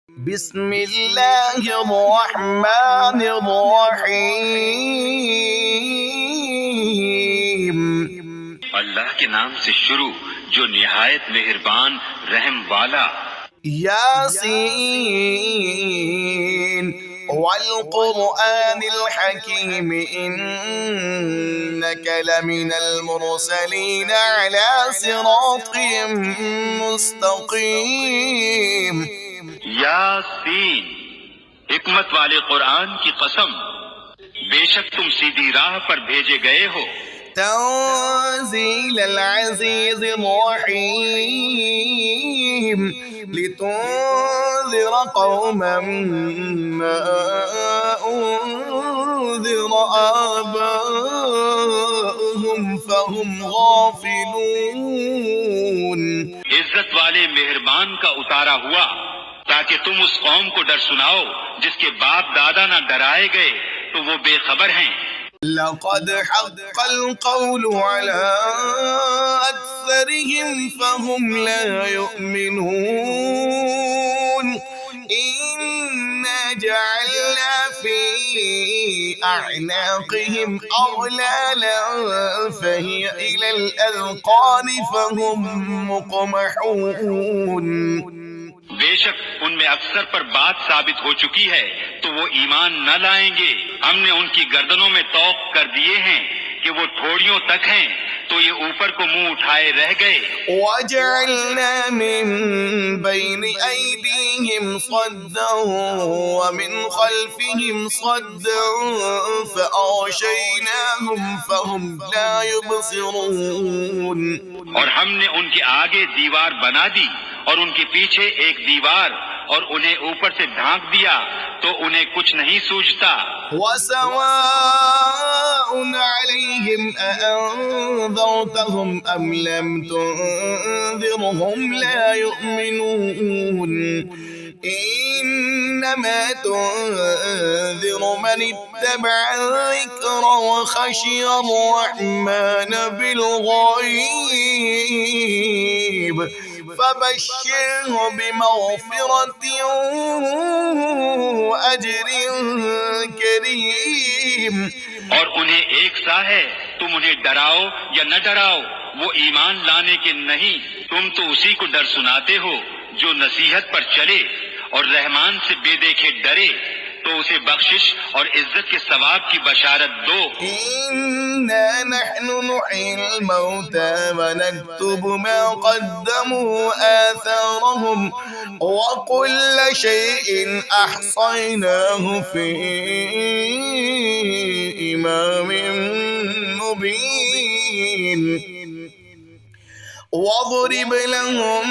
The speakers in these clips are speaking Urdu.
بسم اللہ الرحمن الرحیم۔ اللہ کے نام سے شروع جو نہایت مہربان رحم والا۔ یاسین والقرآن الحکیم انک لمن المرسلین علی صراط مستقیم۔ یاسین، حکمت والے قرآن کی قسم، بے شک تم سیدھی راہ پر بھیجے گئے ہو۔ تنزیل العزیز الرحیم لتنذر قوما ما انذر آباؤهم فهم غافلون۔ عزت والے مہربان کا اتارا ہوا تاکہ تم اس قوم کو ڈر سناؤ جس کے باپ دادا نہ ڈرائے گئے تو وہ بے خبر ہیں۔ لقد حق القول على أكثرهم فهم لا يؤمنون۔ إنا جعلنا في أعناقهم أغلالا فهي إلى الأذقان فهم مقمحون۔ بے شک ان میں اکثر پر بات ثابت ہو چکی ہے تو وہ ایمان نہ لائیں گے۔ ہم نے ان کی گردنوں میں طوق کر دیے ہیں کہ وہ ٹھوڑیوں تک ہیں تو یہ اوپر کو منہ اٹھائے رہ گئے۔ وَجَعَلْنَا مِن بَيْنِ أَيْدِيهِمْ صَدًّا وَمِنْ خَلْفِهِمْ صَدًّا فَأَغْشَيْنَاهُمْ فَهُمْ لَا يُبْصِرُونَ۔ اور ہم نے ان کے آگے دیوار بنا دی اور ان کے پیچھے ایک دیوار اور انہیں اوپر سے ڈھانک دیا تو انہیں کچھ نہیں سوجھتا۔ وَسَوَاءٌ عَلَيْهِمْ أَأَنذَرْتَهُمْ أَمْ لَمْ تُنذِرْهُمْ لَا يُؤْمِنُونَ۔ إِنَّمَا تُنذِرُ مَنِ اتَّبَعَ الذِّكْرَ وَخَشِيَ الرَّحْمَنَ بِالْغَيْبِ فَبَشِّرْهُ بِمَغْفِرَةٍ وَأَجْرٍ كَرِيمٍ۔ اور انہیں ایک سا ہے، تم انہیں ڈراؤ یا نہ ڈراؤ وہ ایمان لانے کے نہیں، تم تو اسی کو ڈر سناتے ہو جو نصیحت پر چلے اور رحمان سے بے دیکھے ڈرے تو اسے بخشش اور عزت کے ثواب کی بشارت دو۔ إِنَّا نَحْنُ نُحْيِي الْمَوْتَى وَنَكْتُبُ مَا قَدَّمُوا وَآثَارَهُمْ وَكُلَّ شَيْءٍ أَحْصَيْنَاهُ فِي إِمَامٍ مُّبِينٍ۔ وَاضْرِبْ لَهُم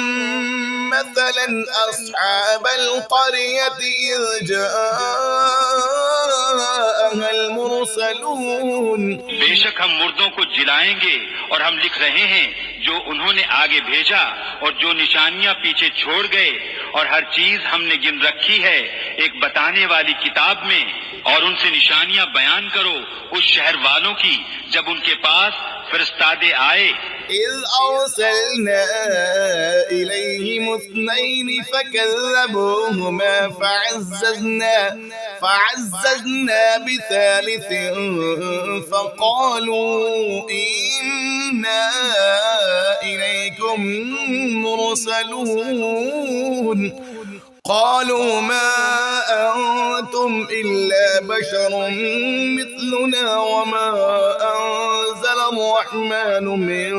مَّثَلًا أَصْحَابَ الْقَرْيَةِ إِذْ جَاءَهَا الْمُرْسَلُونَ۔ بے شک ہم مردوں کو جلائیں گے اور ہم لکھ رہے ہیں جو انہوں نے آگے بھیجا اور جو نشانیاں پیچھے چھوڑ گئے، اور ہر چیز ہم نے گن رکھی ہے ایک بتانے والی کتاب میں۔ اور ان سے نشانیاں بیان کرو اس شہر والوں کی جب ان کے پاس فرستادے آئے۔ إِذْ أَرْسَلْنَا إِلَيْهِمُ اثْنَيْنِ فَكَذَّبُوهُمَا فَعَزَّزْنَا بِثَالِثٍ فَقَالُوا إِنَّا إِلَيْكُمْ مُرْسَلُونَ۔ قالوا ما أنتم إلا بشر مثلنا وما أنزل الرحمن من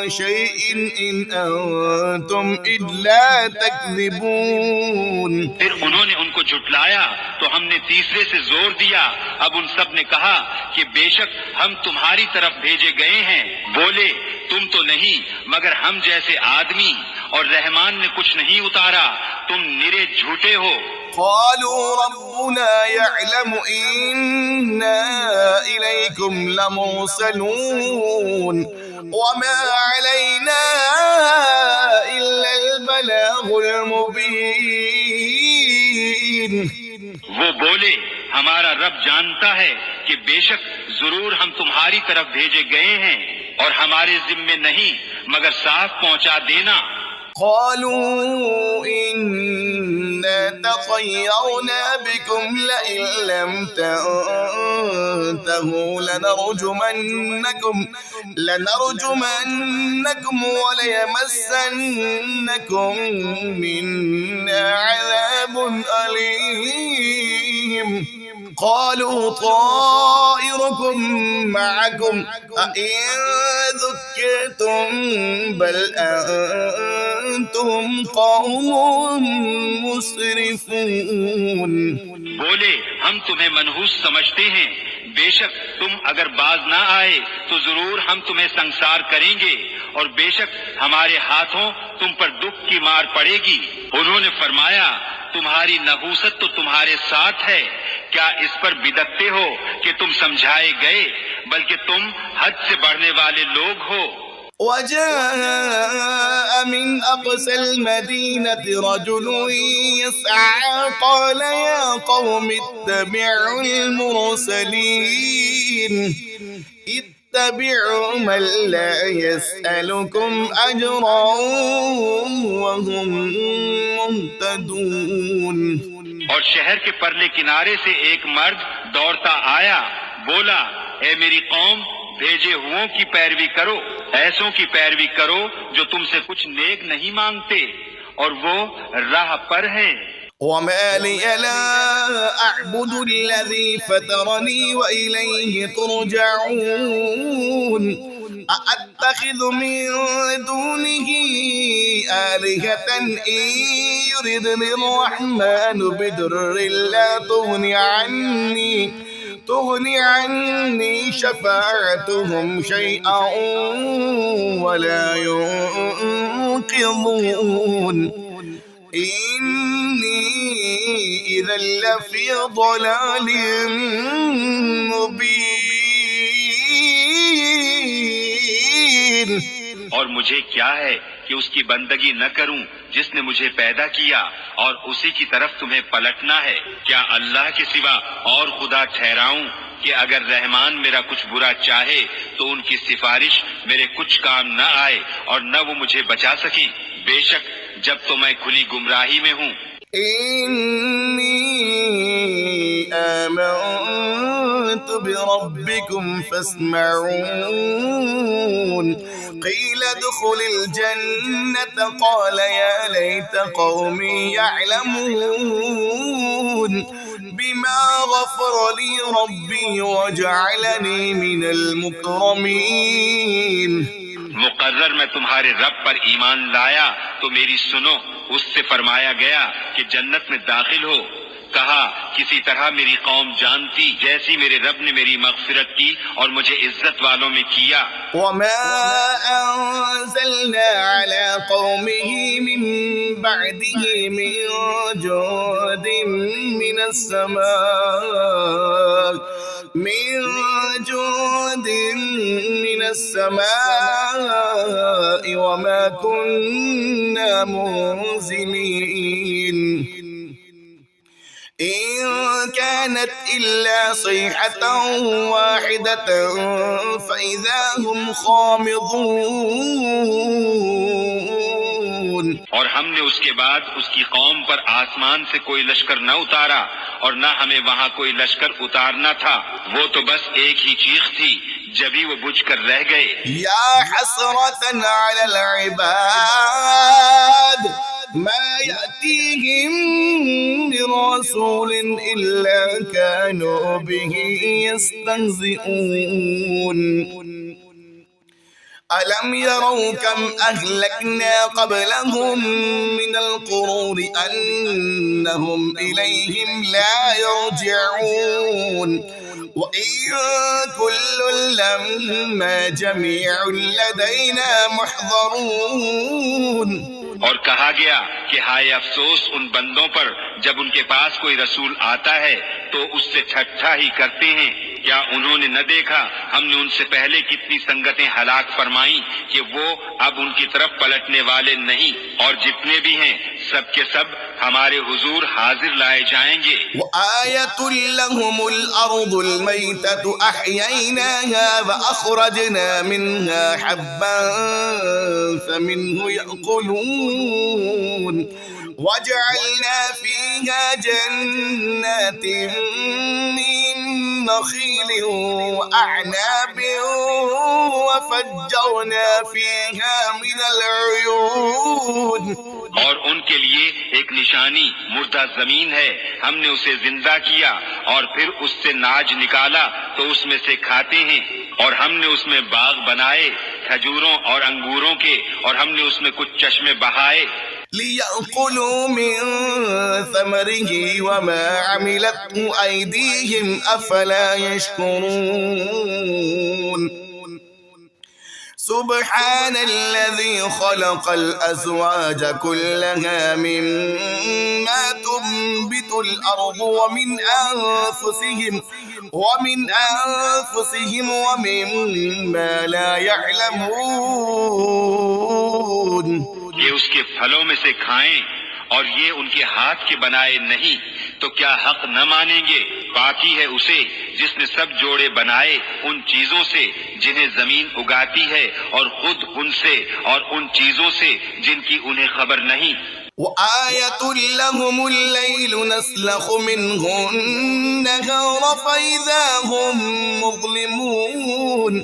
شيء إن أنتم إلا تكذبون۔ پھر انہوں نے ان کو جھٹلایا تو ہم نے تیسرے سے زور دیا۔ اب ان سب نے کہا کہ بے شک ہم تمہاری طرف بھیجے گئے ہیں۔ بولے تم تو نہیں مگر ہم جیسے آدمی، اور رحمان نے کچھ نہیں اتارا، تم نرے جھوٹے ہو۔ قالوا ربنا يعلم إنا إليكم لمرسلون وما علينا إلا البلاغ المبين۔ وہ بولے ہمارا رب جانتا ہے کہ بے شک ضرور ہم تمہاری طرف بھیجے گئے ہیں اور ہمارے ذمے نہیں مگر صاف پہنچا دینا۔ قالوا إن إنا تطيرنا بكم لئن لم تنتهوا لنرجمنكم وليمسنكم منا عذاب أليم قالوا طائركم معكم أئن ذكرتم بل أنتم قوم مسرفون. بولے ہم تمہیں منحوس سمجھتے ہیں، بے شک تم اگر باز نہ آئے تو ضرور ہم تمہیں سنسار کریں گے، اور بے شک ہمارے ہاتھوں تم پر دکھ کی مار پڑے گی. انہوں نے فرمایا تمہاری نحوست تو تمہارے ساتھ ہے، کیا اس پر بدکتے ہو کہ تم سمجھائے گئے، بلکہ تم حد سے بڑھنے والے لوگ ہو. وجاء من أقصى المدينة رجل يسعى قال يا قوم اتبعوا المرسلين اتبعوا من لا يسألكم أجرا وهم مهتدون. اور شہر کے پرلے کنارے سے ایک مرد دوڑتا آیا، بولا اے میری قوم، بھیجے ہوں کی پیروی کرو، ایسوں کی پیروی کرو جو تم سے کچھ نیک نہیں مانگتے اور وہ راہ پر ہیں. وما لي لا أعبد الذي فطرني وإليه ترجعون أأتخذ من دونه آلهة إن يردني الرحمن بضر لا تغني عني شفاعتهم شيئا ولا ينقذون إني إذا لفي ضلال مبين. اور مجھے کیا ہے کہ اس کی بندگی نہ کروں جس نے مجھے پیدا کیا، اور اسی کی طرف تمہیں پلٹنا ہے. کیا اللہ کے سوا اور خدا ٹھہراؤں کہ اگر رحمان میرا کچھ برا چاہے تو ان کی سفارش میرے کچھ کام نہ آئے اور نہ وہ مجھے بچا سکیں. بے شک جب تو میں کھلی گمراہی میں ہوں. إني آمنت بربكم فاسمعون قيل ادخل الجنة قال يا ليت قومي يعلمون بما غفر لي ربي وجعلني من المكرمين. مقرر میں تمہارے رب پر ایمان لایا تو میری سنو. اس سے فرمایا گیا کہ جنت میں داخل ہو. کہا کسی طرح میری قوم جانتی جیسی میرے رب نے میری مغفرت کی اور مجھے عزت والوں میں کیا. وما أنزلنا على قومه من بعده من جود من السماء وما كنا منزلين إن كانت إلا صيحة واحدة فإذا هم خامضون. اور ہم نے اس کے بعد اس کی قوم پر آسمان سے کوئی لشکر نہ اتارا اور نہ ہمیں وہاں کوئی لشکر اتارنا تھا، وہ تو بس ایک ہی چیخ تھی، جبھی وہ بجھ کر رہ گئے. يا حسرة على العباد ما يأتيهم من رسول إلا كانوا به يستهزئون. ألم يروا كم أهلكنا قبلهم من القرون أنهم إليهم لا يرجعون وإن كل لما جميع لدينا محضرون. اور کہا گیا کہ ہائے افسوس ان بندوں پر جب ان کے پاس کوئی رسول آتا ہے تو اس سے ٹھٹھا ہی کرتے ہیں. کیا انہوں نے نہ دیکھا ہم نے ان سے پہلے کتنی سنگتیں ہلاک فرمائیں کہ وہ اب ان کی طرف پلٹنے والے نہیں، اور جتنے بھی ہیں سب کے سب ہمارے حضور حاضر لائے جائیں گے. وآية لهم الأرض الميتة أحييناها وأخرجنا منها حبا فمنه يأكلون وجعلنا فيها جنات من نخيل وأعناب وفجرنا فيها من العيون اور ان کے لیے ایک نشانی مردہ زمین ہے، ہم نے اسے زندہ کیا اور پھر اس سے ناج نکالا تو اس میں سے کھاتے ہیں، اور ہم نے اس میں باغ بنائے کھجوروں اور انگوروں کے، اور ہم نے اس میں کچھ چشمے بہائے ليأكلوا من ثمره وما عملته أيديهم أفلا يشكرون سبحان الذي خلق الأزواج كلها مما تنبت الأرض ومن أنفسهم ومما لا يعلمون یہ اس کے پھلوں میں سے کھائیں اور یہ ان کے ہاتھ کے بنائے نہیں تو کیا حق نہ مانیں گے؟ باقی ہے اسے جس نے سب جوڑے بنائے ان چیزوں سے جنہیں زمین اگاتی ہے اور خود ان سے اور ان چیزوں سے جن کی انہیں خبر نہیں۔ وآية لهم الليل نسلخ منه النهار فإذا هم مظلمون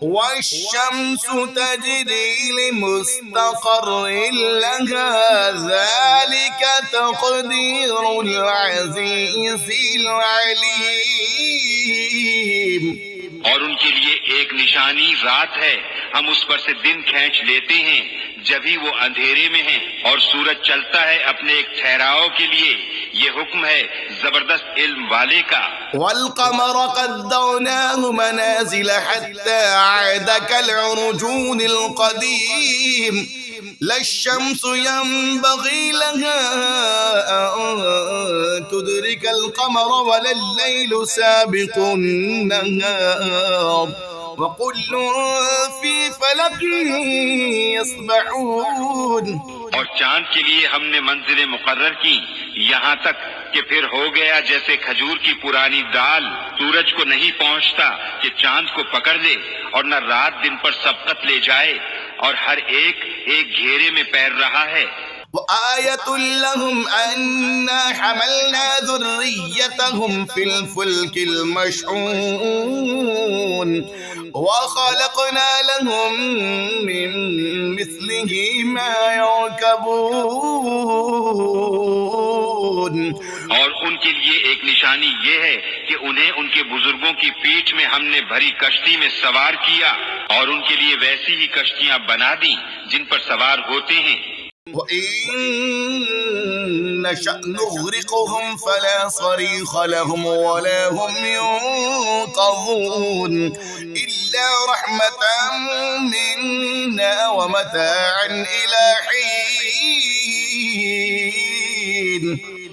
والشمس تجري لمستقر لها ذلك تقدير العزيز العليم۔ اور ان کے لیے ایک نشانی رات ہے، ہم اس پر سے دن کھینچ لیتے ہیں جبھی وہ اندھیرے میں ہیں، اور سورج چلتا ہے اپنے ایک ٹھہراؤ کے لیے، یہ حکم ہے زبردست علم والے کا۔ والقمر قدرناه منازل حتى عاد كالعرجون القديم لا الشمس ينبغي لها أن تدرك القمر ولا الليل سابق النهار وكل في فلك يسبحون۔ اور چاند کے لیے ہم نے منزلیں مقرر کی یہاں تک کہ پھر ہو گیا جیسے کھجور کی پرانی دال، سورج کو نہیں پہنچتا کہ چاند کو پکڑ لے، اور نہ رات دن پر سبقت لے جائے، اور ہر ایک ایک گھیرے میں پیر رہا ہے۔ وآية لهم أنا حملنا ذريتهم في الفلك المشحون وخلقنا لهم من مثله ما يركبون۔ اور ان کے لیے ایک نشانی یہ ہے کہ انہیں ان کے بزرگوں کی پیٹھ میں ہم نے بھری کشتی میں سوار کیا، اور ان کے لیے ویسی ہی کشتیاں بنا دیں جن پر سوار ہوتے ہیں۔ وَإِن نَّشَأْ نُغْرِقْهُمْ فَلَا صَرِيخَ لَهُمْ وَلَا هُمْ يُنقَذُونَ إِلَّا رَحْمَةً مِنَّا وَمَتَاعًا إِلَىٰ حِينٍ۔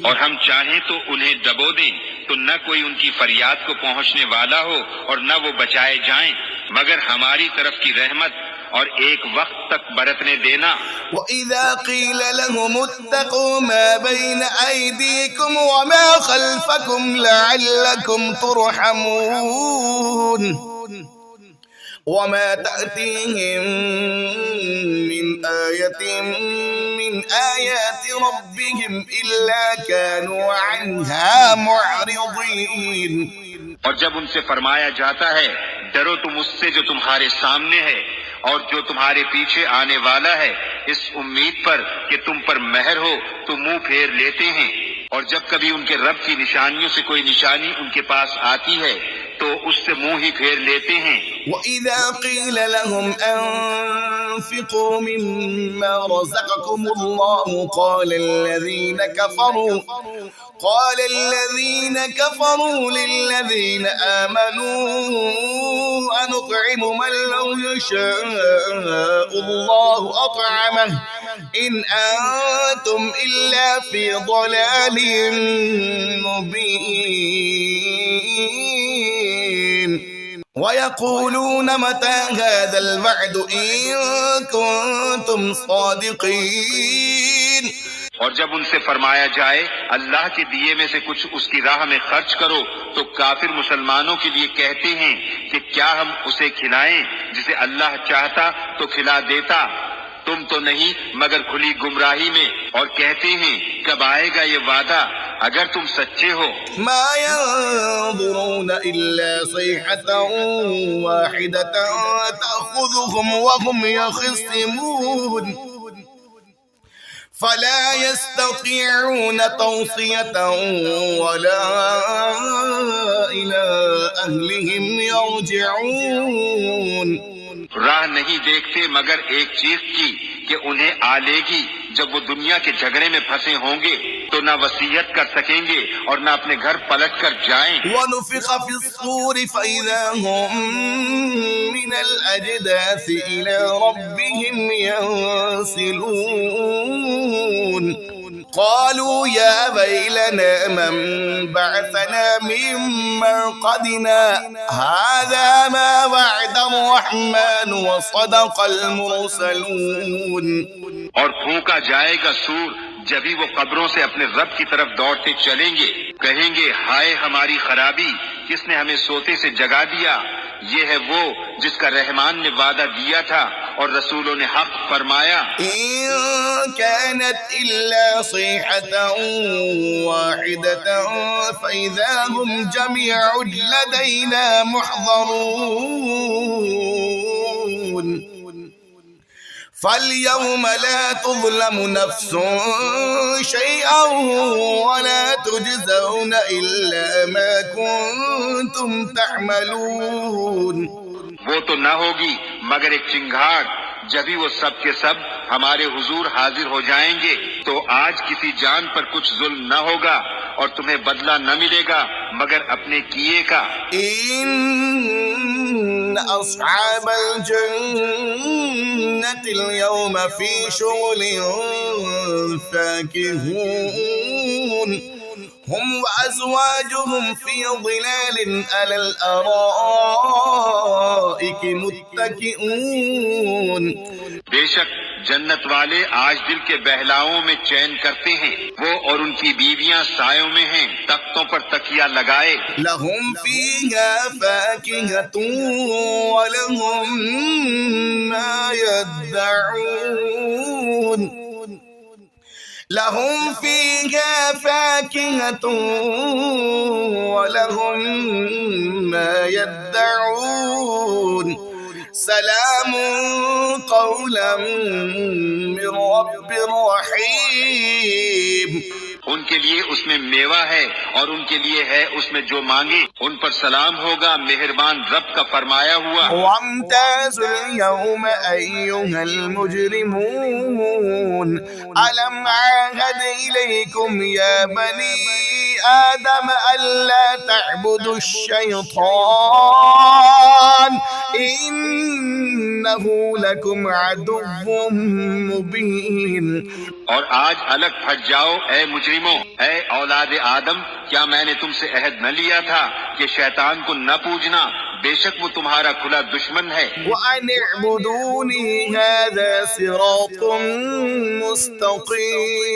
اور ہم چاہیں تو انہیں دبو دیں تو نہ کوئی ان کی فریاد کو پہنچنے والا ہو اور نہ وہ بچائے جائیں، مگر ہماری طرف کی رحمت اور ایک وقت تک برتنے دینا۔ وَإِذَا قِيلَ لَهُمُ اتَّقُوا مَا بَيْنَ أَيْدِيكُمْ وَمَا خَلْفَكُمْ لَعَلَّكُمْ تُرْحَمُونَ وَمَا تَأْتِيهِم مِّنْ آيَةٍ مِّنْ آيَاتِ رَبِّهِمْ إِلَّا كَانُوا عَنْهَا مُعْرِضِينَ۔ اور جب ان سے فرمایا جاتا ہے ڈرو تم اس سے جو تمہارے سامنے ہے اور جو تمہارے پیچھے آنے والا ہے، اس امید پر کہ تم پر مہر ہو تو منہ پھیر لیتے ہیں، اور جب کبھی ان کے رب کی نشانیوں سے کوئی نشانی ان کے پاس آتی ہے تو اس سے منہ ہی پھیر لیتے ہیں۔ وَإِذَا قِيلَ لَهُمْ أَنفِقُوا مِمَّا رَزَقَكُمُ اللَّهُ قَالَ الَّذِينَ كَفَرُوا لِلَّذِينَ آمَنُوا أَنُطْعِمُ مَن لَّوْ يَشَاءُ اللَّهُ أَطْعَمَهُ إِنْ أَنتُمْ إِلَّا فِي ضَلَالٍ مُّبِينٍ۔ وَيَقُولُونَ مَتَىٰ هَٰذَا الْوَعْدُ إِن كُنتُمْ صَادِقِينَ۔ اور جب ان سے فرمایا جائے اللہ کے دیے میں سے کچھ اس کی راہ میں خرچ کرو تو کافر مسلمانوں کے لیے کہتے ہیں کہ کیا ہم اسے کھلائیں جسے اللہ چاہتا تو کھلا دیتا، تم تو نہیں مگر کھلی گمراہی میں۔ اور کہتے ہیں کب آئے گا یہ وعدہ اگر تم سچے ہو. ما ينظرون إلا صيحة واحدة تأخذهم وهم يخصمون فلا يستطيعون توصية ولا إلى أهلهم يرجعون. راہ نہیں دیکھتے مگر ایک چیز کی کہ انہیں آ لے گی جب وہ دنیا کے جھگڑے میں پھنسے ہوں گے تو نہ وصیت کر سکیں گے اور نہ اپنے گھر پلٹ کر جائیں. ونفخ في الصور فإذا هم من الأجداث إلى ربهم ينسلون. قالوا يا ويلنا من بعثنا من مرقدنا هذا ما وعد الرحمن وصدق المرسلون. اور پھونکا جائے گا سور جبھی وہ قبروں سے اپنے رب کی طرف دوڑتے چلیں گے. کہیں گے ہائے ہماری خرابی، کس نے ہمیں سوتے سے جگا دیا. یہ ہے وہ جس کا رحمان نے وعدہ دیا تھا اور رسولوں نے حق فرمایا. إن كانت إلا صيحة واحدة فإذا هم جميع لدينا محضرون. فاليوم لا تظلم نفس شيئا ولا تجزون إلا ما كنتم تعملون. وہ تو نہ ہوگی مگر ایک چنگھاڑ جبھی وہ سب کے سب ہمارے حضور حاضر ہو جائیں گے. تو آج کسی جان پر کچھ ظلم نہ ہوگا اور تمہیں بدلہ نہ ملے گا مگر اپنے کیے کا. إن أصحاب الجنة اليوم في شغل فاكهون هم وأزواجهم في ظلال على الأرائك متكئون. بے شک جنت والے آج دل کے بہلاؤں میں چین کرتے ہیں، وہ اور ان کی بیویاں سایوں میں ہیں تختوں پر تکیہ لگائے. لهم فيها فاكهة ولهم ما يدعون. لهم فيها فاكهة ولهم ما يدعون. سلام قولا من رب رحيم. ان کے لیے اس میں میوہ ہے اور ان کے لیے ہے اس میں جو مانگے. ان پر سلام ہوگا مہربان رب کا فرمایا ہوا. وامتازوا اليوم أيها المجرمون ألم أعهد إليكم يا بني آدم ألا تعبدوا الشيطان إنه لكم عدو مبين. اور آج الگ پھٹ جاؤ اے مجرموں، اے اولاد آدم، کیا میں نے تم سے عہد نہ لیا تھا کہ شیطان کو نہ پوجنا، بے شک وہ تمہارا کھلا دشمن ہے. وأن اعبدوني هذا صراط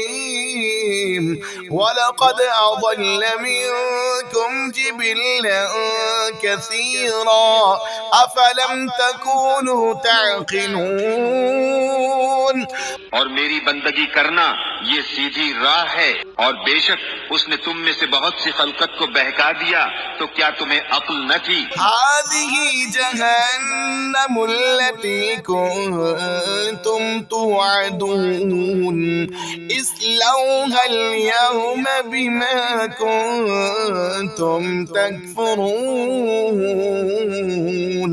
مستقيم. ولقد أضل منكم جبلا كثيرا أفلم تكونوا تعقلون. اور میری بندگی کرنا یہ سیدھی راہ ہے، اور بے شک اس نے تم میں سے بہت سی خلقت کو بہکا دیا، تو کیا تمہیں عقل نہ تھی؟ هذه جهنم التي كنتم توعدون اصلوها اليوم بما كنتم تكفرون.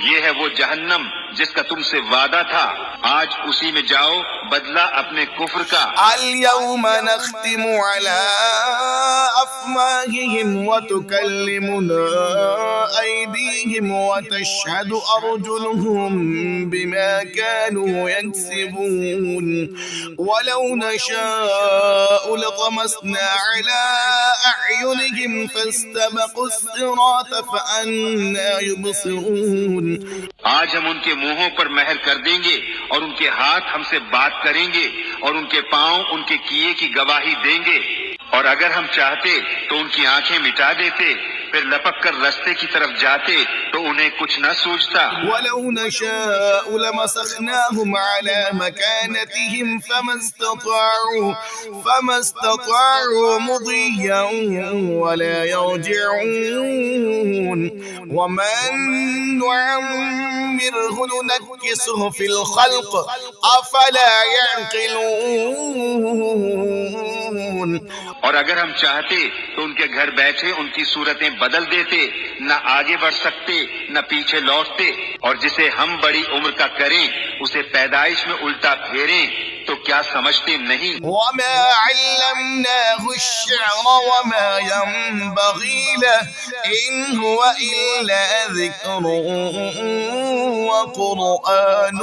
یہ ہے وہ جہنم جس کا تم سے وعدہ تھا، آج اسی میں جاؤ بدلہ اپنے کفر کا. اليوم نختم على أفواههم وتكلمنا أيديهم وتشهد أرجلهم بما كانوا يكسبون. ولو نشاء لطمسنا على أعينهم فاستبقوا الصراط فأنى يبصرون. آج ہم ان کے منہوں پر مہر کر دیں گے اور ان کے ہاتھ ہم سے بات کریں گے اور ان کے پاؤں ان کے کیے کی گواہی دیں گے، اور اگر ہم چاہتے تو ان کی آنکھیں مٹا دیتے پھر لپک کر رستے کی طرف جاتے تو انہیں کچھ نہ سوچتا. ولو نشاء لمسخناهم على مكانتهم فما استطاعوا مضيا ولا يرجعون ومن نعمره ننكسه في الخلق أفلا يعقلون. اور اگر ہم چاہتے تو ان کے گھر بیٹھے ان کی صورتیں بدل دیتے، نہ آگے بڑھ سکتے نہ پیچھے لوٹتے. اور جسے ہم بڑی عمر کا کریں اسے پیدائش میں الٹا پھیریں تو کیا سمجھتے نہیں؟ وما علمناه الشعر وما ينبغي له إن هو إلا ذكر وقرآن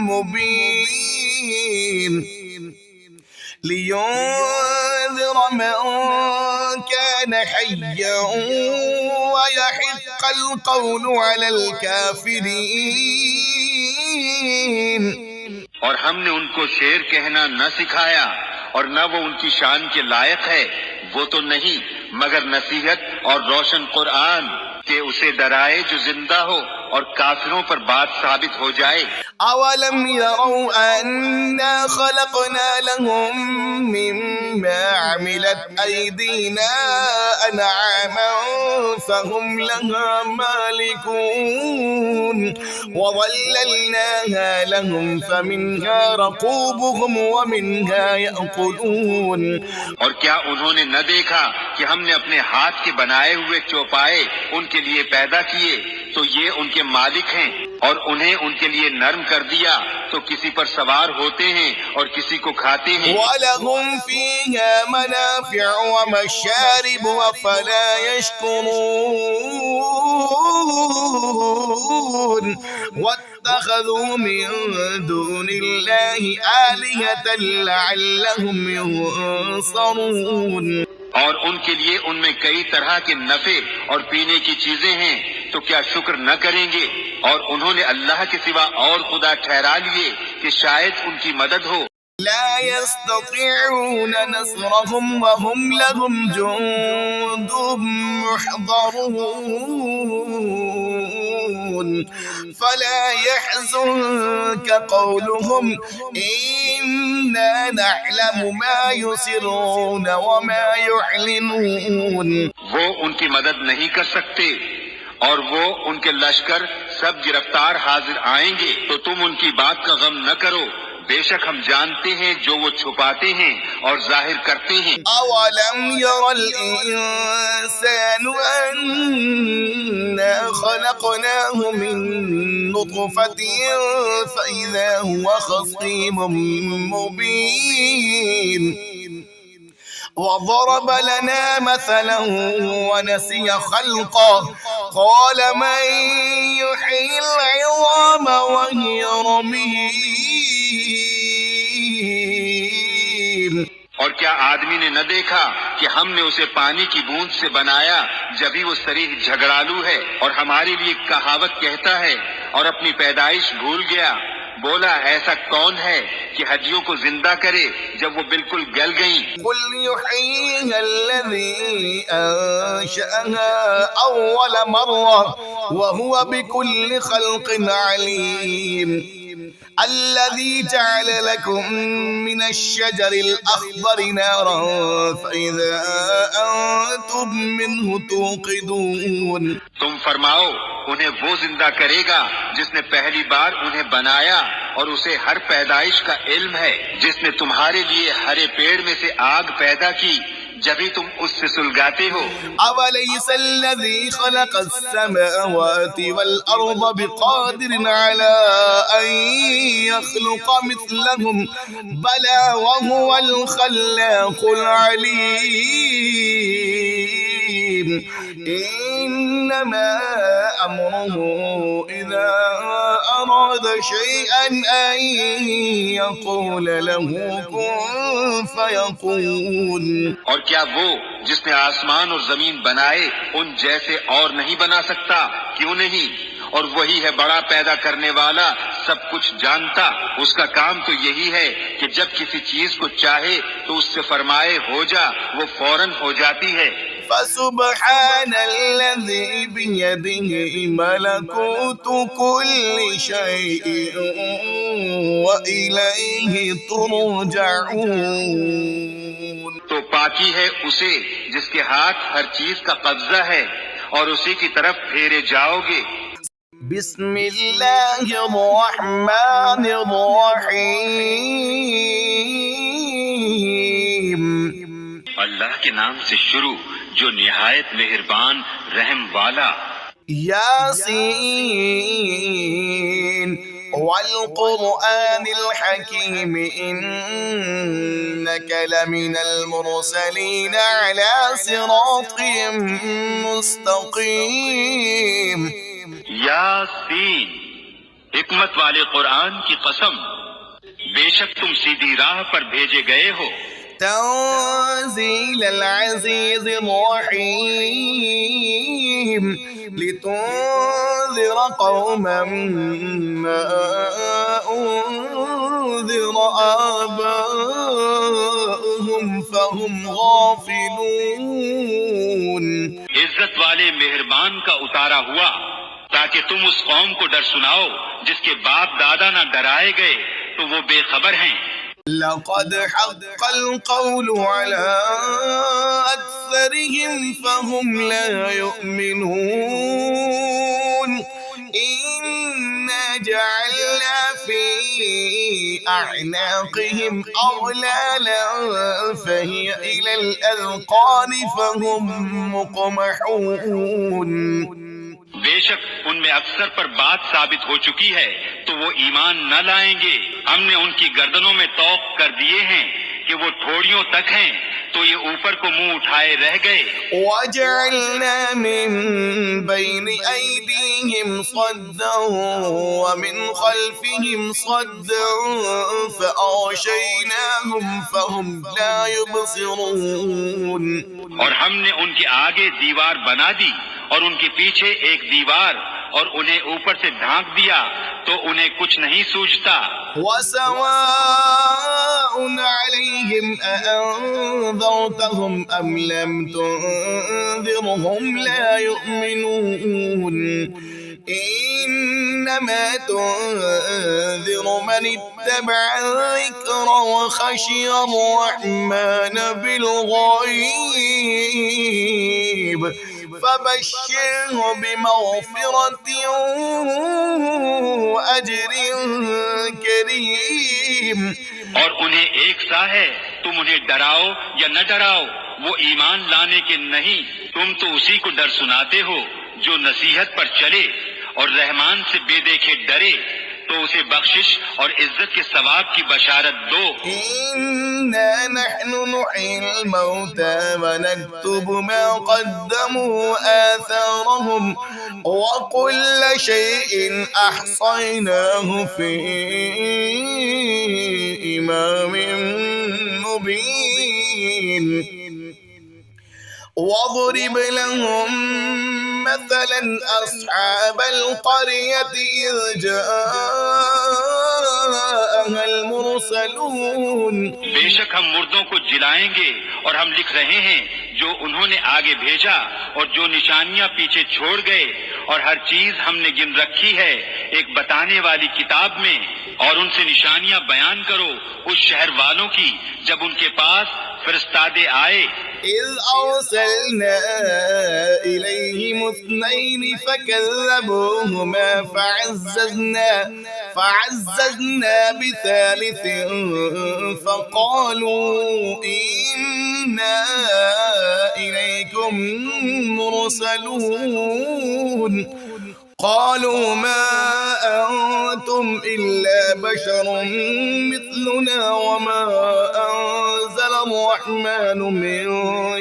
مبين لينذر من كان حيا ويحق القول على الكافرين. اور ہم نے ان کو شعر کہنا نہ سکھایا اور نہ وہ ان کی شان کے لائق ہے، وہ تو نہیں مگر نصیحت اور روشن قرآن کہ اسے ڈرائے جو زندہ ہو اور کافروں پر بات ثابت ہو جائے. أولم يروا أنا خلقنا لهم مما عملت أيدينا أنعاما فهم لها مالكون وظللناها لهم فمنها ركوبهم ومنها يأكلون. اور کیا انہوں نے نہ دیکھا کہ ہم نے اپنے ہاتھ کے بنائے ہوئے چوپائے ان کے لیے پیدا کیے تو یہ ان کے مالک ہیں، اور انہیں ان کے لیے نرم کر دیا تو کسی پر سوار ہوتے ہیں اور کسی کو کھاتے ہیں. وَلَهُمْ فِيهَا مَنَافِعُ وَمَشَارِبُ أَفَلَا يَشْكُرُونَ وَاتَّخَذُوا مِن دُونِ اللَّهِ آلِهَةً لَعَلَّهُمْ يُنصَرُونَ. اور ان کے لیے ان میں کئی طرح کے نفع اور پینے کی چیزیں ہیں تو کیا شکر نہ کریں گے؟ اور انہوں نے اللہ کے سوا اور خدا ٹھہرا لیے کہ شاید ان کی مدد ہو. لا يستطيعون نصرهم وهم لهم جند محضرون فلا يحزنك قولهم إنا نعلم ما يسرون وما يعلنون. وہ ان کی مدد نہیں کر سکتے اور وہ ان کے لشکر سب گرفتار حاضر آئیں گے تو تم ان کی بات کا غم نہ کرو، بے شک ہم جانتے ہیں جو وہ چھپاتے ہیں اور ظاہر کرتے ہیں. أولم ير الإنسان أنا خلقناه من نطفة فإذا هو خصيم مبين وضرب لنا مثلا ونسي خلقه قال من يحيي العظام وهي رميم. اور کیا آدمی نے نہ دیکھا کہ ہم نے اسے پانی کی بوند سے بنایا جبھی وہ صریح جھگڑالو ہے اور ہمارے لیے کہاوت کہتا ہے اور اپنی پیدائش بھول گیا. بولا ایسا کون ہے کہ ہڈیوں کو زندہ کرے جب وہ بالکل گل گئیں؟ قل يحييها الذي أنشأها أول مرة وهو بكل خلق عليم. الذي جعل لكم من الشجر الأخضر نارا فإذا أنتم منه توقدون. تم فرماؤ انہیں وہ زندہ کرے گا جس نے پہلی بار انہیں بنایا اور اسے ہر پیدائش کا علم ہے، جس نے تمہارے لیے ہرے پیڑ میں سے آگ پیدا کی جبھی تم اس سے سلگاتے ہو. أوليس الذي خلق السماوات والأرض بقادر على أن يخلق مثلهم بلى وهو الخلاق العليم. إنما أمره إذا أراد شيئا أن يقول له كن فيكون. اور کیا وہ جس نے آسمان اور زمین بنائے ان جیسے اور نہیں بنا سکتا؟ کیوں نہیں؟ اور وہی ہے بڑا پیدا کرنے والا، سب کچھ جانتا. اس کا کام تو یہی ہے کہ جب کسی چیز کو چاہے تو اس سے فرمائے ہو جا، وہ فوراً ہو جاتی ہے. فسبحان الذي بيده ملكوت كل شيء وإليه ترجعون. تو پاکی ہے اسے جس کے ہاتھ ہر چیز کا قبضہ ہے اور اسی کی طرف پھیرے جاؤ گے. بسم اللہ الرحمن الرحیم. اللہ کے نام سے شروع جو نہایت مہربان رحم والا. یاسین والقرآن الحکیم انک لمن المرسلین علی صراط مستقیم. یاسین، حکمت والے قرآن کی قسم، بے شک تم سیدھی راہ پر بھیجے گئے ہو. تنزيل العزيز الرحيم لتنذر قوما ما أنذر آباؤهم فهم غافلون. عزت والے مہربان کا اتارا ہوا تاکہ تم اس قوم کو ڈر سناؤ جس کے باپ دادا نہ ڈرائے گئے تو وہ بے خبر ہیں. لقد حق القول على أكثرهم فهم لا يؤمنون. إنا جعلنا في أعناقهم أغلالا فهي إلى الأذقان فهم مقمحون. بے شک ان میں اکثر پر بات ثابت ہو چکی ہے تو وہ ایمان نہ لائیں گے. ہم نے ان کی گردنوں میں طوق کر دیے ہیں کہ وہ تھوڑیوں تک ہیں تو یہ اوپر کو منہ اٹھائے رہ گئے. وَجَعَلْنَا مِن بَيْنِ أَيْدِيهِمْ صَدًّا وَمِنْ خَلْفِهِمْ صَدًّا فَأَغْشَيْنَاهُمْ فَهُمْ لَا يُبْصِرُونَ. اور ہم نے ان کے آگے دیوار بنا دی اور ان کے پیچھے ایک دیوار اور انہیں اوپر سے ڈھانک دیا تو انہیں کچھ نہیں سوجھتا. وَسَوَاءٌ عَلَيْهِمْ أَأَنذَرْتَهُمْ أَمْ لَمْ تُنذِرْهُمْ لَا يُؤْمِنُونَ. إِنَّمَا تُنذِرُ مَنِ اتَّبَعَ الذِّكْرَ وَخَشِيَ الرَّحْمَنَ بِالْغَيْبِ فبشره بمغفرة وأجر کریم. اور انہیں ایک سا ہے تم انہیں ڈراؤ یا نہ ڈراؤ وہ ایمان لانے کے نہیں. تم تو اسی کو ڈر سناتے ہو جو نصیحت پر چلے اور رحمان سے بے دیکھے ڈرے تو اسے بخشش اور عزت کے ثواب کی بشارت دو. إنا نحن نحيي الموتى ونكتب ما قدموا آثارهم وكل شيء أحصيناه في إمام مبين. واضرب لهم مثلا أصحاب القرية إذ جاءها المرسلون. بے شک ہم مردوں کو جلائیں گے اور ہم لکھ رہے ہیں جو انہوں نے آگے بھیجا اور جو نشانیاں پیچھے چھوڑ گئے اور ہر چیز ہم نے گن رکھی ہے ایک بتانے والی کتاب میں. اور ان سے نشانیاں بیان کرو اس شہر والوں کی جب ان کے پاس فرستادے آئے. إذ أرسلنا إليهم اثنين فكذبوهما فعززنا بثالث فقالوا إنا إليكم مرسلون. قالوا ما أنتم إلا بشر مثلنا وما أنزل الرحمن من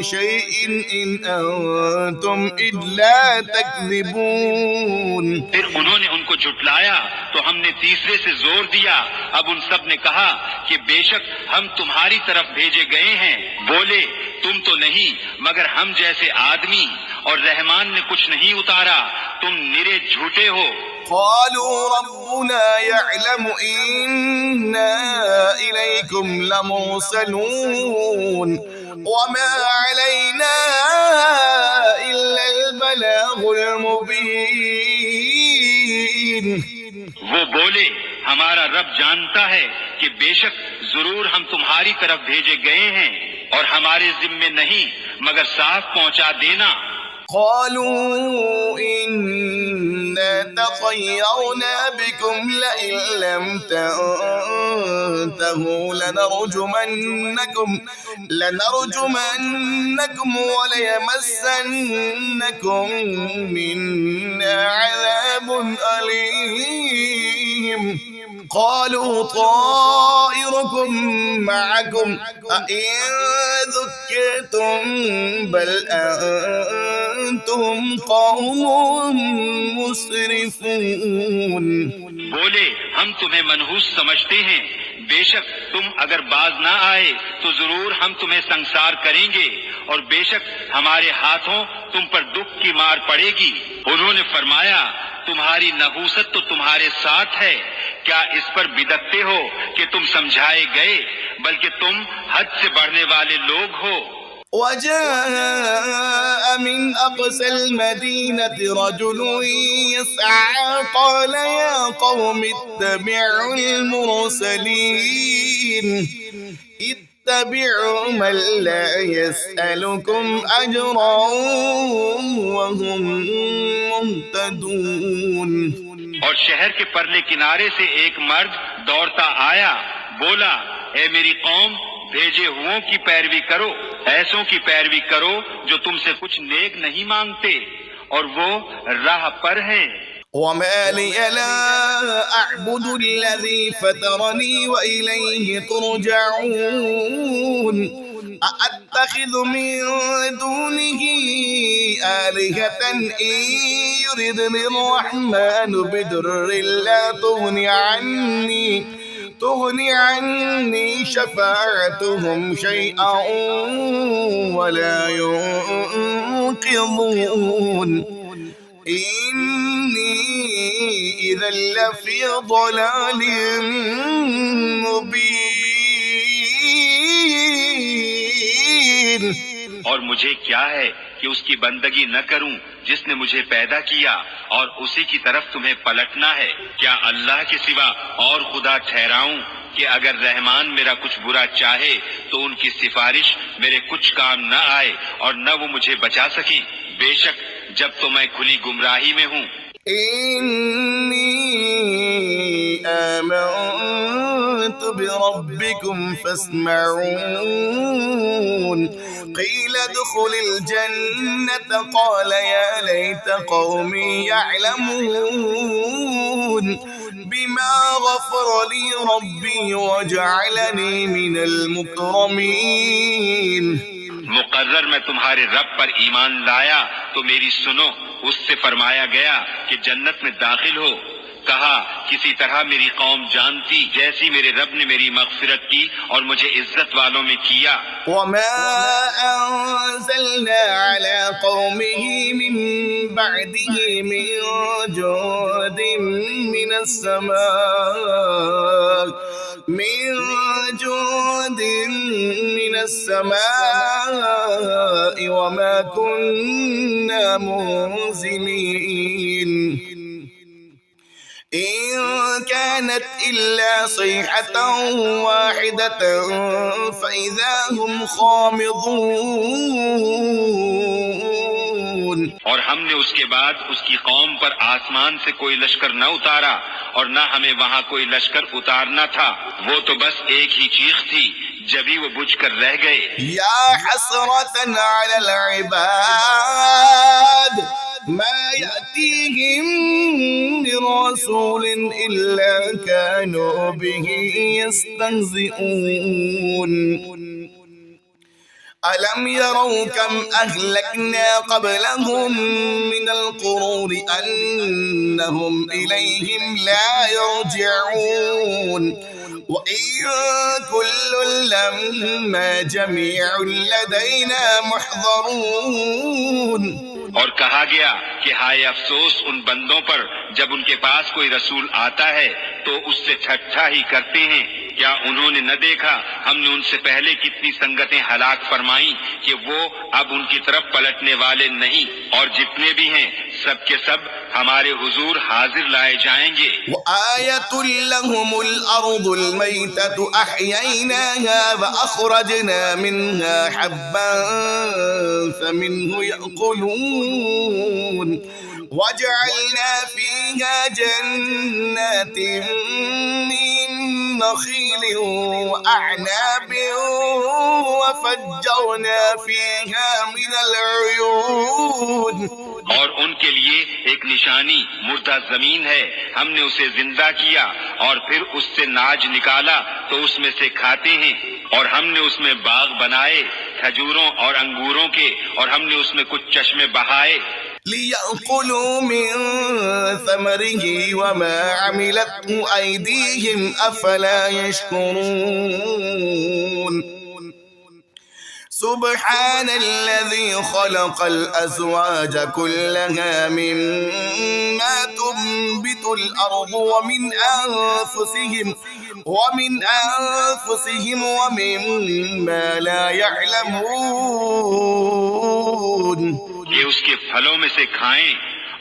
شيء إن أنتم إلا تكذبون. پھر انہوں نے ان کو جھٹلایا تو ہم نے تیسرے سے زور دیا. اب ان سب نے کہا کہ بے شک ہم تمہاری طرف بھیجے گئے ہیں. بولے تم تو نہیں مگر ہم جیسے آدمی اور رحمان نے کچھ نہیں اتارا تم نرے جھوٹے ہو. قالوا ربنا يعلم إنا إليكم لمرسلون وما علينا البلاغ المبين. وہ بولے ہمارا رب جانتا ہے کہ بے شک ضرور ہم تمہاری طرف بھیجے گئے ہیں اور ہمارے ذمے نہیں مگر صاف پہنچا دینا. قالوا إنا تطيرنا بكم لئن لم تنتهوا لنرجمنكم وليمسنكم منا عذاب أليم. قالوا طائركم معكم أئن ذكرتم بل أنتم قوم مسرفون. بولے ہم تمہیں منحوس سمجھتے ہیں، بے شک تم اگر باز نہ آئے تو ضرور ہم تمہیں سنسار کریں گے اور بے شک ہمارے ہاتھوں تم پر دکھ کی مار پڑے گی. انہوں نے فرمایا تمہاری نحوست تو تمہارے ساتھ ہے، کیا اس پر بدکتے ہو کہ تم سمجھائے گئے، بلکہ تم حد سے بڑھنے والے لوگ ہو. وجاء من أقصى المدينة رجل يسعى قال يا قوم اتبعوا المرسلين اتبعوا من لا يسألكم أجرا وهم مهتدون. اور شہر کے پرلے کنارے سے ایک مرد دوڑتا آیا، بولا اے میری قوم بھیجے ہوں کی پیروی کرو، ایسوں کی پیروی کرو جو تم سے کچھ نیک نہیں مانگتے اور وہ راہ پر ہیں. وما لي لا أعبد الذي فطرني وإليه ترجعون. أأتخذ من دونه آلهة إن يردني الرحمن بضر لا تغني عني شفاعتهم شيئا ولا ينقذون. إني إذا لفي ضلال مبين. اور مجھے کیا ہے کہ اس کی بندگی نہ کروں جس نے مجھے پیدا کیا اور اسی کی طرف تمہیں پلٹنا ہے. کیا اللہ کے سوا اور خدا ٹھہراؤں کہ اگر رحمان میرا کچھ برا چاہے تو ان کی سفارش میرے کچھ کام نہ آئے اور نہ وہ مجھے بچا سکیں. بے شک جب تو میں کھلی گمراہی میں ہوں. إني آمنت بربكم فاسمعون. قيل ادخل الجنة قال يا ليت قومي يعلمون بما غفر لي ربي وجعلني من المكرمين. مقرر میں تمہارے رب پر ایمان لایا تو میری سنو. اس سے فرمایا گیا کہ جنت میں داخل ہو. کہا کسی طرح میری قوم جانتی جیسی میرے رب نے میری مغفرت کی اور مجھے عزت والوں میں کیا. وما أنزلنا على قومه من بعده من جود من السماء وما كنا منزلين. إن كانت إلا صيحة واحدة فإذا هم خامضون. اور ہم نے اس کے بعد اس کی قوم پر آسمان سے کوئی لشکر نہ اتارا اور نہ ہمیں وہاں کوئی لشکر اتارنا تھا. وہ تو بس ایک ہی چیخ تھی جبھی وہ بجھ کر رہ گئے. يا حسرة على العباد ما يأتيهم من رسول إلا كانوا به يستهزئون. ألم يروا كم أهلكنا قبلهم من القرون أنهم إليهم لا يرجعون. وإن كل لما جميع لدينا محضرون. اور کہا گیا کہ ہائے افسوس ان بندوں پر جب ان کے پاس کوئی رسول آتا ہے تو اس سے ٹھٹھا ہی کرتے ہیں۔ کیا انہوں نے نہ دیکھا ہم نے ان سے پہلے کتنی سنگتیں ہلاک فرمائیں کہ وہ اب ان کی طرف پلٹنے والے نہیں، اور جتنے بھی ہیں سب کے سب ہمارے حضور حاضر لائے جائیں گے۔ وآية لهم الأرض الميتة أحييناها وأخرجنا منها حبا فمنه يأكلون وجعلنا فيها جنات من نخيل وأعناب وفجرنا فيها من العيون۔ اور ان کے لیے ایک نشانی مردہ زمین ہے، ہم نے اسے زندہ کیا اور پھر اس سے ناج نکالا تو اس میں سے کھاتے ہیں، اور ہم نے اس میں باغ بنائے کھجوروں اور انگوروں کے، اور ہم نے اس میں کچھ چشمے بہائے۔ ليأكلوا من ثمره وما عملته أيديهم أفلا يشكرون سبحان الذي خلق الأزواج كلها مما تنبت الأرض ومن أنفسهم ومما لا يعلمون۔ یہ اس کے پھلوں میں سے کھائیں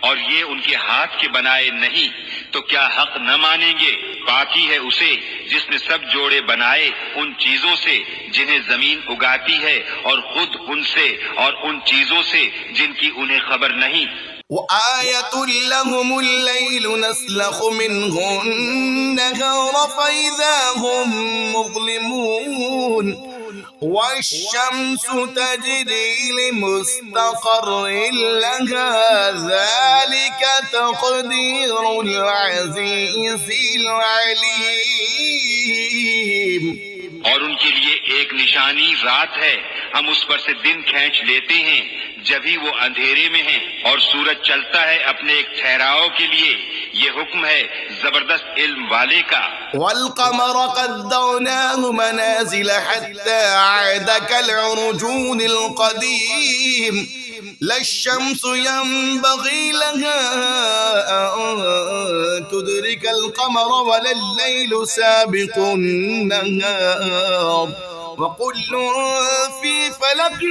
اور یہ ان کے ہاتھ کے بنائے نہیں، تو کیا حق نہ مانیں گے؟ باقی ہے اسے جس نے سب جوڑے بنائے ان چیزوں سے جنہیں زمین اگاتی ہے، اور خود ان سے اور ان چیزوں سے جن کی انہیں خبر نہیں۔ وآية لهم الليل نسلخ منه النهار فإذا هم مظلمون والشمس تجري لمستقر لها ذلك تقدير العزيز العليم۔ اور ان کے لیے ایک نشانی رات ہے، ہم اس پر سے دن کھینچ لیتے ہیں جبھی وہ اندھیرے میں ہیں، اور سورج چلتا ہے اپنے ایک ٹھہراؤ کے لیے، یہ حکم ہے زبردست علم والے کا۔ والقمر قدرناه منازل حتى عاد كالعرجون القديم لا الشمس ينبغي لها أن تدرك القمر ولا الليل سابق النهار وكل في فلك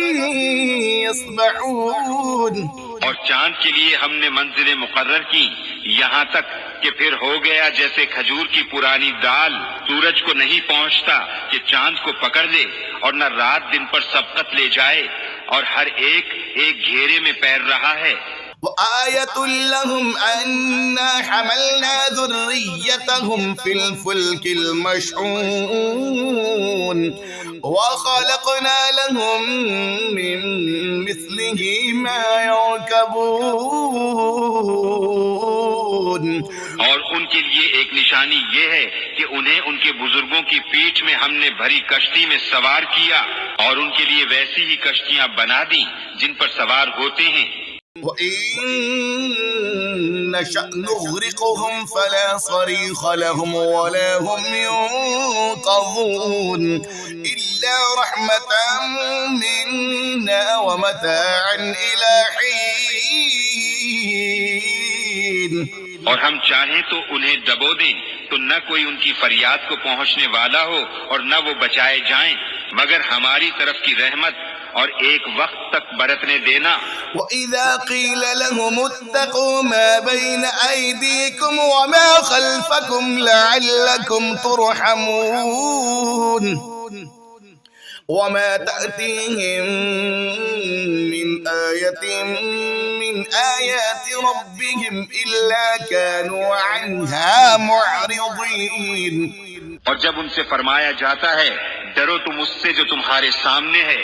يسبحون۔ اور چاند کے لیے ہم نے منزلیں مقرر کی یہاں تک کہ پھر ہو گیا جیسے کھجور کی پرانی دال، سورج کو نہیں پہنچتا کہ چاند کو پکڑ لے، اور نہ رات دن پر سبقت لے جائے، اور ہر ایک ایک گھیرے میں پیر رہا ہے۔ وآية لهم أنا حملنا ذريتهم في الفلك المشحون وخلقنا لهم من مثله ما يركبون۔ اور ان کے لیے ایک نشانی یہ ہے کہ انہیں ان کے بزرگوں کی پیٹھ میں ہم نے بھری کشتی میں سوار کیا، اور ان کے لیے ویسی ہی کشتیاں بنا دی جن پر سوار ہوتے ہیں۔ وَإِن نَّشَأْ نُغْرِقْهُمْ فَلَا صَرِيخَ لَهُمْ وَلَا هُمْ يُنقَذُونَ إِلَّا رَحْمَةً مِّنَّا وَمَتَاعًا إِلَىٰ حِينٍ۔ اور ہم چاہیں تو انہیں دبو دیں تو نہ کوئی ان کی فریاد کو پہنچنے والا ہو اور نہ وہ بچائے جائیں، مگر ہماری طرف کی رحمت اور ایک وقت تک برتنے دینا۔ وَإِذَا قِيلَ لَهُمُ اتَّقُوا مَا بَيْنَ أَيْدِيكُمْ وَمَا خَلْفَكُمْ لَعَلَّكُمْ تُرْحَمُونَ وَمَا تَأْتِيهِم مِّنْ آيَةٍ مِّنْ آيَاتِ رَبِّهِمْ إِلَّا كَانُوا عَنْهَا مُعْرِضِينَ۔ اور جب ان سے فرمایا جاتا ہے ڈرو تم اس سے جو تمہارے سامنے ہے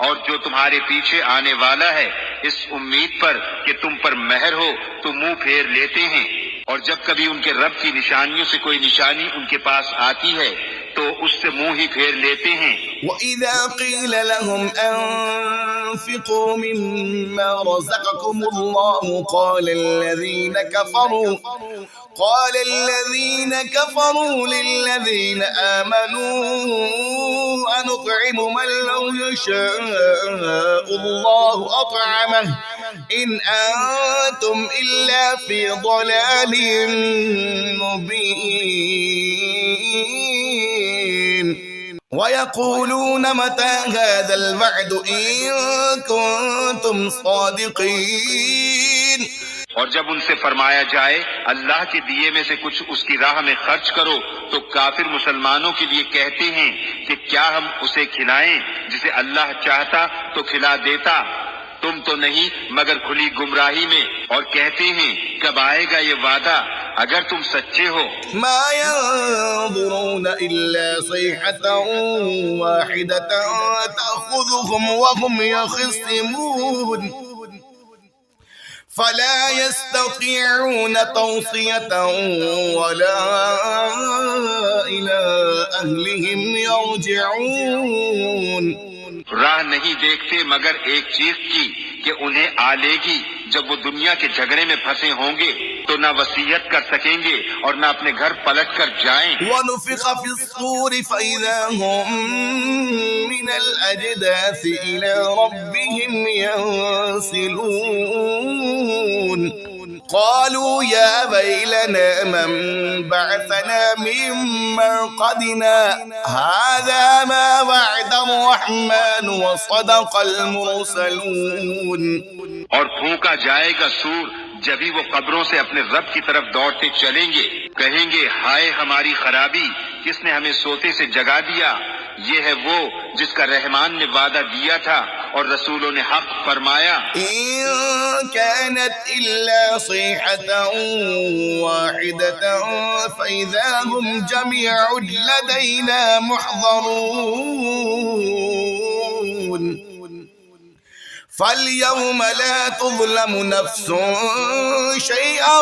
اور جو تمہارے پیچھے آنے والا ہے، اس امید پر کہ تم پر مہر ہو تو منہ پھیر لیتے ہیں، اور جب کبھی ان کے رب کی نشانیوں سے کوئی نشانی ان کے پاس آتی ہے تو اس سے منہ ہی پھیر لیتے ہیں۔ وَإِذَا قِيلَ لَهُمْ أَنفِقُوا مِمَّا رَزَقَكُمُ اللَّهُ قَالَ الَّذِينَ كَفَرُوا لِلَّذِينَ آمَنُوا ونطعم من لو يشاء الله أطعمه إن أنتم إلا في ضلال مبين ويقولون متى هذا الوعد إن كنتم صادقين. اور جب ان سے فرمایا جائے اللہ کے دیے میں سے کچھ اس کی راہ میں خرچ کرو تو کافر مسلمانوں کے لیے کہتے ہیں کہ کیا ہم اسے کھلائیں جسے اللہ چاہتا تو کھلا دیتا، تم تو نہیں مگر کھلی گمراہی میں، اور کہتے ہیں کب آئے گا یہ وعدہ اگر تم سچے ہو۔ ما ينظرون إلا صيحة واحدة تأخذهم وهم يخصمون فلا يستطيعون توصية ولا إلى أهلهم يرجعون. راہ نہیں دیکھتے مگر ایک چیز کی کہ انہیں آ لے گی جب وہ دنیا کے جھگڑے میں پھنسے ہوں گے تو نہ وصیت کر سکیں گے اور نہ اپنے گھر پلٹ کر جائیں۔ ونفخ في الصور فإذا هم من الأجداث إلى ربهم ينسلون قالوا يا ويلنا من بعثنا من مرقدنا هذا ما وعد الرحمن وصدق المرسلون. اور پھونکا جائے گا سور جبھی وہ قبروں سے اپنے رب کی طرف دوڑتے چلیں گے، کہیں گے ہائے ہماری خرابی، کس نے ہمیں سوتے سے جگا دیا، یہ ہے وہ جس کا رحمان نے وعدہ دیا تھا اور رسولوں نے حق فرمایا۔ إن كانت إلا صيحة واحدة فإذا هم جميع لدينا محضرون فاليوم لا تظلم نفس شيئا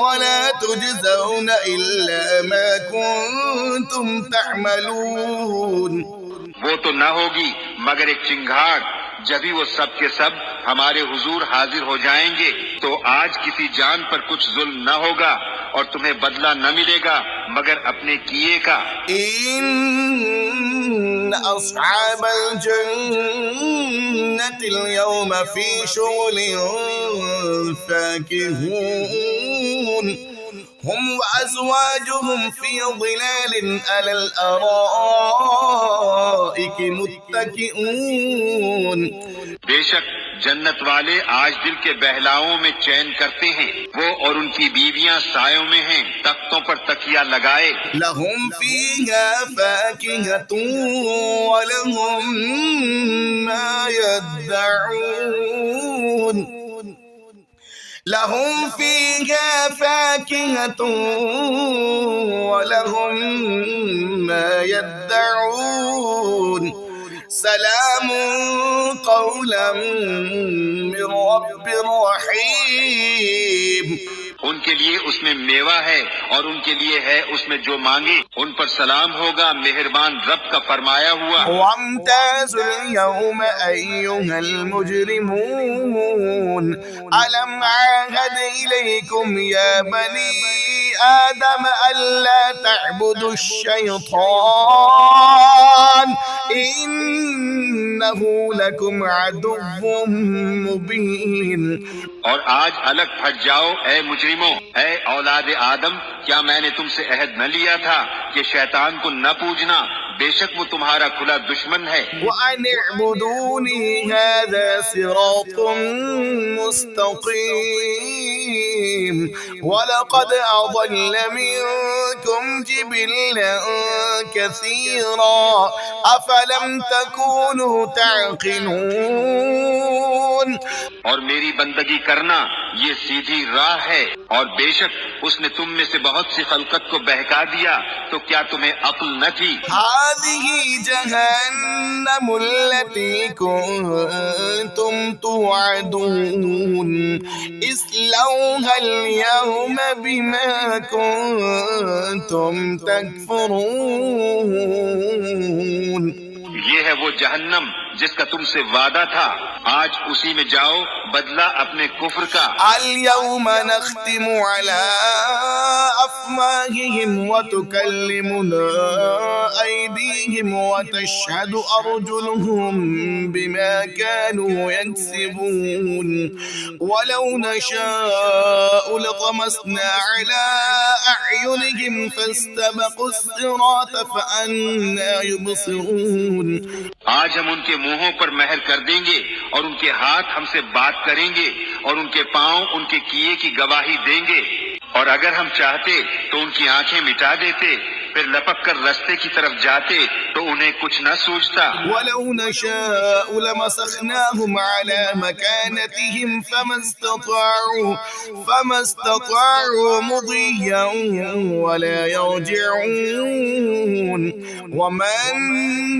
ولا تجزون إلا ما كنتم تعملون. وہ تو نہ ہوگی مگر ایک چنگھاڑ، جبھی وہ سب کے سب ہمارے حضور حاضر ہو جائیں گے تو آج کسی جان پر کچھ ظلم نہ ہوگا اور تمہیں بدلہ نہ ملے گا مگر اپنے کیے کا۔ إن أصحاب الجنة اليوم في شغل فاكهون هم وأزواجهم في ظلال على الأرائك متكئون. بے شک جنت والے آج دل کے بہلاؤں میں چین کرتے ہیں، وہ اور ان کی بیویاں سایوں میں ہیں، تختوں پر تکیہ لگائے۔ لهم فيها فاكهة ولهم ما يدعون لهم فيها فاكهة ولهم ما يدعون سلام قولا من رب رحيم. ان کے لیے اس میں میوہ ہے اور ان کے لیے ہے اس میں جو مانگے، ان پر سلام ہوگا مہربان رب کا فرمایا ہوا۔ وامتازوا اليوم أيها المجرمون ألم أعهد إليكم يا بني آدم ألا تعبدوا الشيطان إنه لكم عدو مبين. اور آج الگ پھٹ جاؤ اے مجرموں، اے اولاد آدم، کیا میں نے تم سے عہد نہ لیا تھا کہ شیطان کو نہ پوجنا، بے شک وہ تمہارا کھلا دشمن ہے۔ وأن اعبدوني هذا صراط مستقيم ولقد أضل منكم جبلا كثيرا أفلم تكونوا تعقلون. اور میری بندگی کرنا یہ سیدھی راہ ہے، اور بے شک اس نے تم میں سے بہت سی خلقت کو بہکا دیا، تو کیا تمہیں عقل نہ تھی؟ هذه جهنم التي كنتم توعدون اصلوها اليوم بما كنتم تكفرون. یہ ہے وہ جہنم جس کا تم سے وعدہ تھا، آج اسی میں جاؤ، بدلہ اپنے کفر کا۔ اليوم نختم على أفواههم وتكلمنا أيديهم وتشهد أرجلهم بما كانوا يكسبون ولو نشاء لطمسنا على أعينهم فاستبقوا الصراط فأنى يبصرون۔ آج ہم ان کے منہوں پر مہر کر دیں گے اور ان کے ہاتھ ہم سے بات کریں گے اور ان کے پاؤں ان کے کیے کی گواہی دیں گے، اور اگر ہم چاہتے تو ان کی آنکھیں مٹا دیتے، پھر لپک کر رستے کی طرف جاتے تو انہیں کچھ نہ سوچتا۔ ولو نشاء لمسخناهم على مكانتهم فما استطاعوا مضيا ولا يرجعون ومن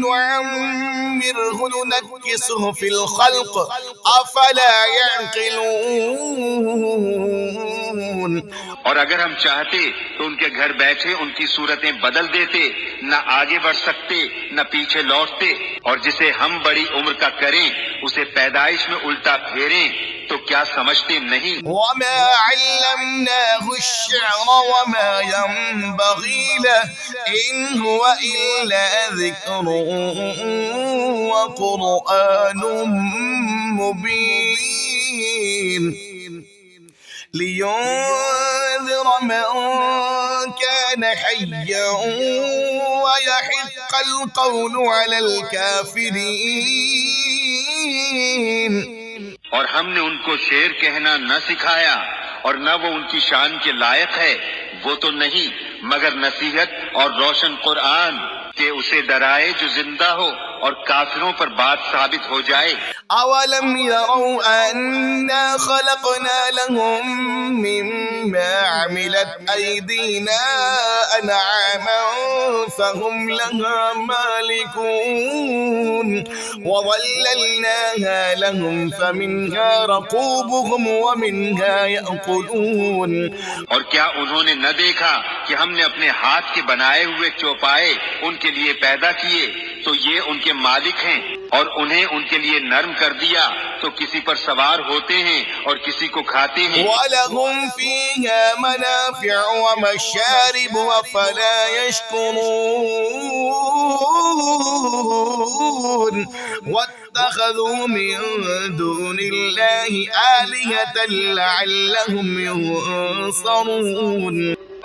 نعمره ننكسه في الخلق أفلا يعقلون۔ اور اگر ہم چاہتے تو ان کے گھر بیٹھے ان کی صورتیں بدل دیتے، نہ آگے بڑھ سکتے نہ پیچھے لوٹتے، اور جسے ہم بڑی عمر کا کریں اسے پیدائش میں الٹا پھیریں تو کیا سمجھتے نہیں؟ وما علمناه الشعر وما ينبغي له إن هو إلا ذكر وقرآن مبين لينذر من كان حيا ويحق القول على الكافرين۔ اور ہم نے ان کو شعر کہنا نہ سکھایا اور نہ وہ ان کی شان کے لائق ہے، وہ تو نہیں مگر نصیحت اور روشن قرآن کہ اسے ڈرائے جو زندہ ہو اور کافروں پر بات ثابت ہو جائے۔ أولم يروا أنا خلقنا لهم مما عملت أيدينا أنعاما فهم لها مالكون وظللناها لهم فمنها ركوبهم ومنها يأكلون۔ اور کیا انہوں نے نہ دیکھا کہ ہم نے اپنے ہاتھ کے بنائے ہوئے چوپائے ان کے لیے پیدا کیے تو یہ ان کے مالک ہیں، اور انہیں ان کے لیے نرم کر دیا تو کسی پر سوار ہوتے ہیں اور کسی کو کھاتے ہیں۔ وَلَهُمْ فِيهَا مَنَافِعُ وَمَشَارِبُ أَفَلَا يَشْكُرُونَ وَاتَّخَذُوا مِن دُونِ اللَّهِ آلِهَةً لَعَلَّهُمْ يُنصَرُونَ۔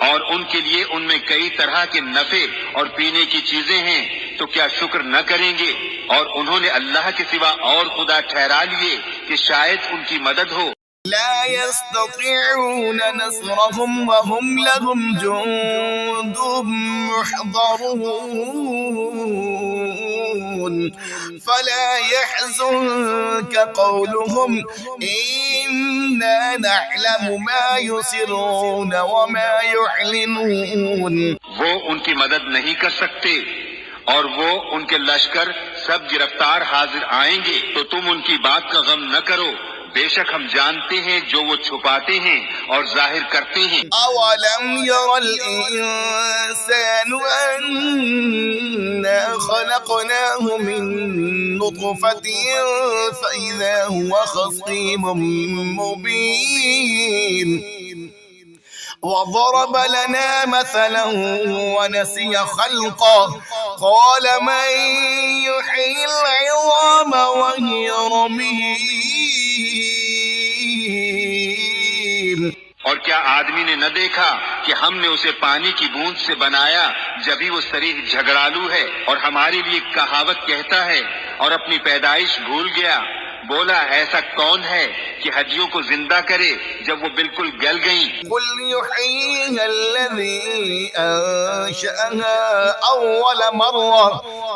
اور ان کے لیے ان میں کئی طرح کے نفع اور پینے کی چیزیں ہیں تو کیا شکر نہ کریں گے؟ اور انہوں نے اللہ کے سوا اور خدا ٹھہرا لیے کہ شاید ان کی مدد ہو۔ لا يستطيعون نصرهم وهم لهم جند محضرون فلا يحزنك قولهم إنا نعلم ما يسرون وما يعلنون۔ وہ ان کی مدد نہیں کر سکتے اور وہ ان کے لشکر سب گرفتار حاضر آئیں گے، تو تم ان کی بات کا غم نہ کرو، بے شک ہم جانتے ہیں جو وہ چھپاتے ہیں اور ظاہر کرتے ہیں۔ أولم ير الإنسان أنا خلقناه من نطفة فإذا هو خصيم مبين وضرب لنا مثلا ونسي خلقه قال من يحيي العظام وهي رميم۔ اور کیا آدمی نے نہ دیکھا کہ ہم نے اسے پانی کی بوند سے بنایا جبھی وہ صریح جھگڑالو ہے، اور ہمارے لیے کہاوت کہتا ہے اور اپنی پیدائش بھول گیا۔ بولا ایسا کون ہے کہ ہڈیوں کو زندہ کرے جب وہ بالکل گل گئیں؟ قل يحييها الذي أنشأها أول مرة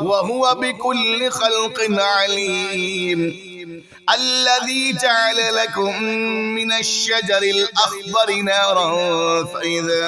وهو بكل خلق عليم الذي جعل لكم من الشجر الأخضر نارا فإذا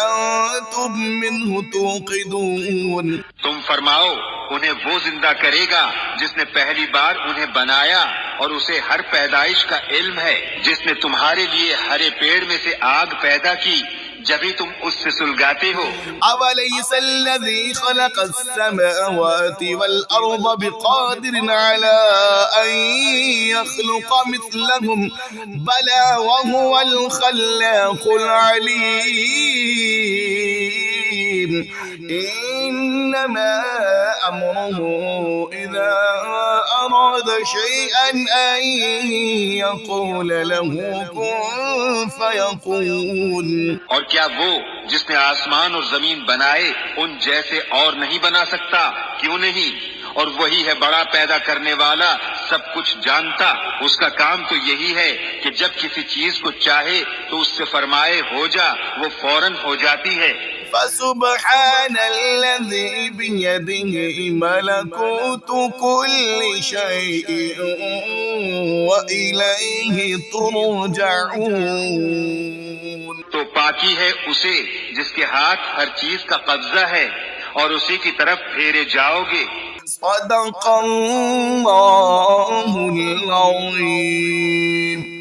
أنتم منه توقدون۔ تم فرماؤ انہیں وہ زندہ کرے گا جس نے پہلی بار انہیں بنایا اور اسے ہر پیدائش کا علم ہے، جس نے تمہارے لیے ہرے پیڑ میں سے آگ پیدا کی جبھی تم اس سے سلگاتے ہو۔ أوليس الذي خلق السماوات والأرض بقادر على أن يخلق مثلهم بلى وهو الخلاق العليم إنما أمره إذا أراد شيئا أن يقول له كن فيكون۔ اور کیا وہ جس نے آسمان اور زمین بنائے ان جیسے اور نہیں بنا سکتا؟ کیوں نہیں؟ اور وہی ہے بڑا پیدا کرنے والا، سب کچھ جانتا۔ اس کا کام تو یہی ہے کہ جب کسی چیز کو چاہے تو اس سے فرمائے ہو جا، وہ فوراً ہو جاتی ہے۔ فسبحان الذي بيده ملكوت كل شيء وإليه ترجعون۔ تو پاکی ہے اسے جس کے ہاتھ ہر چیز کا قبضہ ہے اور اسی کی طرف پھیرے جاؤ گے۔ صدق الله العظيم۔